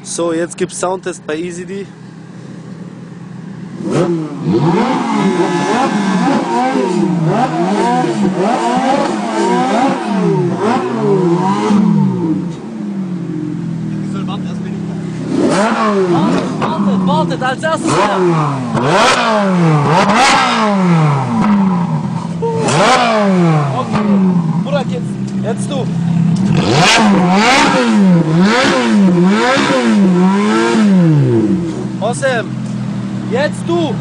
So, jetzt gibt's Soundtest bei EasyD. Wartet, als erstes her. Okay, Bruder, jetzt du. Awesome. Jetzt du.